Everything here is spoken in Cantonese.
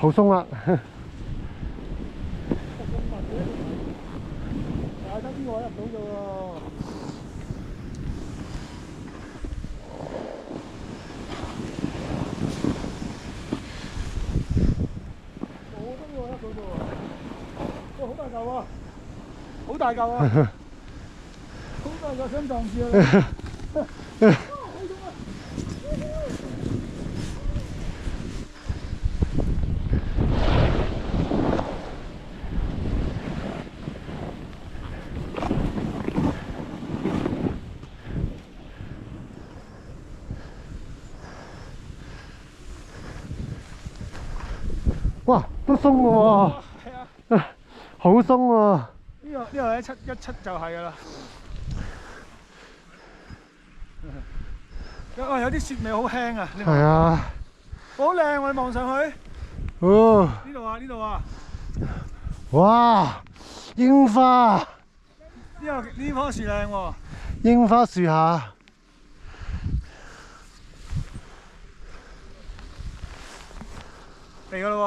好鬆啦。大得啲我入到啫喎。我得呢個入到啫喎。哇！好大嚿啊！好大嚿啊！好大嚿想撞住啊！哇，都鬆嘅喎，係啊，好鬆喎。呢個一七就係㗎啦。有啲雪尾好輕啊！係啊，好靚喎！你望上去，哦，呢度啊，呢度啊，哇，櫻花，呢棵樹靚喎。櫻花樹下。嚟㗎啦喎！